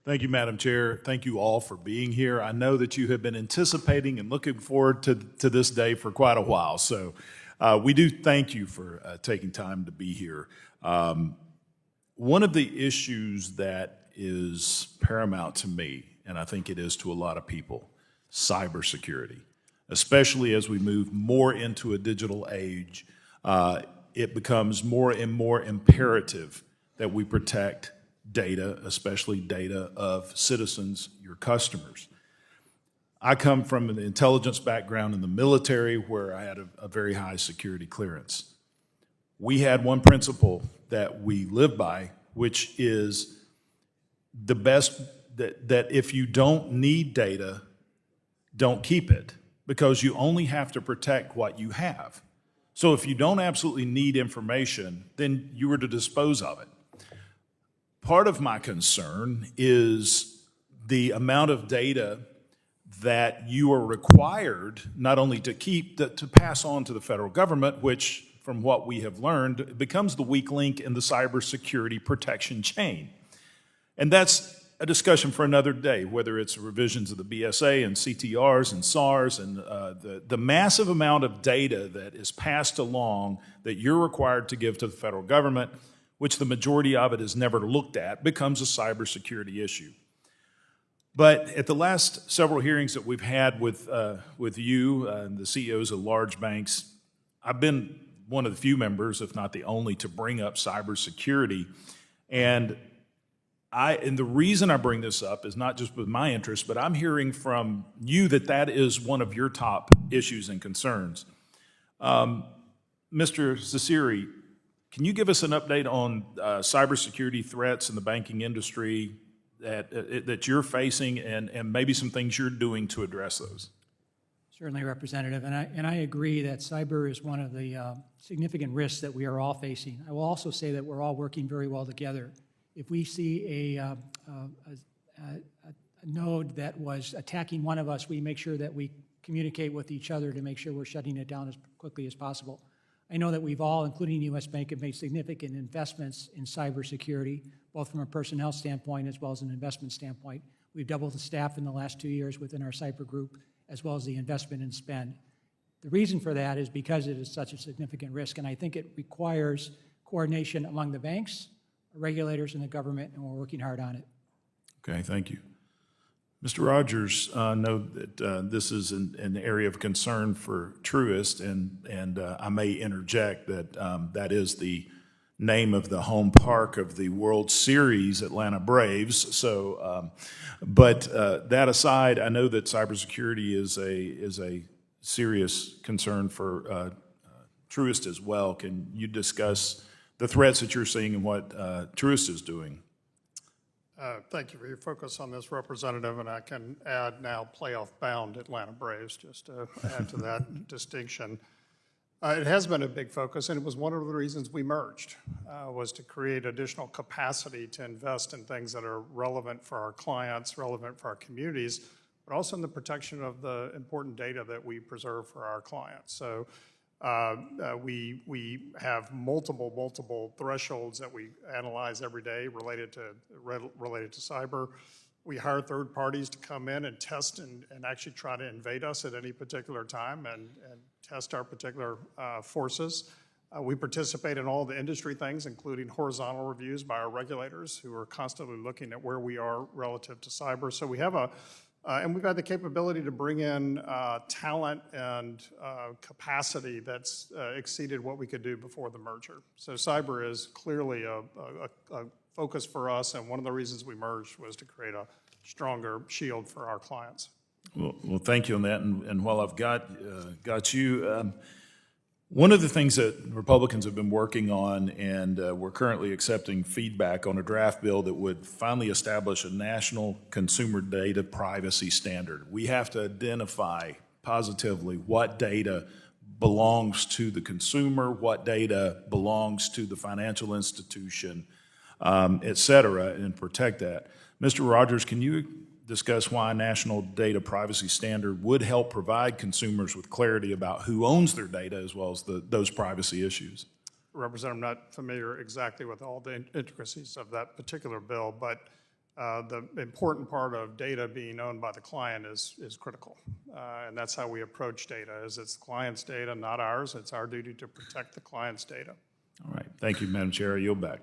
Thank you, Madam Chair. Thank you all for being here. I know that you have been anticipating and looking forward to this day for quite a while. So we do thank you for taking time to be here. One of the issues that is paramount to me, and I think it is to a lot of people, cybersecurity, especially as we move more into a digital age. It becomes more and more imperative that we protect data, especially data of citizens, your customers. I come from an intelligence background in the military where I had a very high security clearance. We had one principle that we live by, which is the best, that if you don't need data, don't keep it, because you only have to protect what you have. So if you don't absolutely need information, then you were to dispose of it. Part of my concern is the amount of data that you are required not only to keep, to pass on to the federal government, which, from what we have learned, becomes the weak link in the cybersecurity protection chain. And that's a discussion for another day, whether it's revisions of the BSA and CTRs and SARs and the massive amount of data that is passed along that you're required to give to the federal government, which the majority of it is never looked at, becomes a cybersecurity issue. But at the last several hearings that we've had with you and the CEOs of large banks, I've been one of the few members, if not the only, to bring up cybersecurity. And the reason I bring this up is not just with my interest, but I'm hearing from you that is one of your top issues and concerns. Mr. Cecere, can you give us an update on cybersecurity threats in the banking industry that you're facing and maybe some things you're doing to address those? Certainly, Representative, and I agree that cyber is one of the significant risks that we are all facing. I will also say that we're all working very well together. If we see a node that was attacking one of us, we make sure that we communicate with each other to make sure we're shutting it down as quickly as possible. I know that we've all, including the U.S. Bank, have made significant investments in cybersecurity, both from a personnel standpoint as well as an investment standpoint. We've doubled the staff in the last 2 years within our cyber group, as well as the investment and spend. The reason for that is because it is such a significant risk, and I think it requires coordination among the banks, regulators, and the government, and we're working hard on it. Okay, thank you. Mr. Rogers, know that this is an area of concern for Truist, and I may interject that that is the name of the home park of the World Series Atlanta Braves. So, but that aside, I know that cybersecurity is a serious concern for Truist as well. Can you discuss the threats that you're seeing and what Truist is doing? Thank you for your focus on this, Representative, and I can add now playoff-bound Atlanta Braves, just to add to that distinction. It has been a big focus, and it was one of the reasons we merged, was to create additional capacity to invest in things that are relevant for our clients, relevant for our communities, but also in the protection of the important data that we preserve for our clients. So we have multiple thresholds that we analyze every day related to cyber. We hire third parties to come in and test and actually try to invade us at any particular time and test our particular forces. We participate in all the industry things, including horizontal reviews by our regulators who are constantly looking at where we are relative to cyber. So we have and we've had the capability to bring in talent and capacity that's exceeded what we could do before the merger. So cyber is clearly a focus for us, and one of the reasons we merged was to create a stronger shield for our clients. Well, thank you on that. And while I've got you, one of the things that Republicans have been working on, and we're currently accepting feedback on a draft bill that would finally establish a national consumer data privacy standard. We have to identify positively what data belongs to the consumer, what data belongs to the financial institution, et cetera, and protect that. Mr. Rogers, can you discuss why a national data privacy standard would help provide consumers with clarity about who owns their data as well as those privacy issues? Representative, I'm not familiar exactly with all the intricacies of that particular bill, but the important part of data being owned by the client is critical. And that's how we approach data, is it's the client's data, not ours. It's our duty to protect the client's data. All right. Thank you, Madam Chair. I yield back.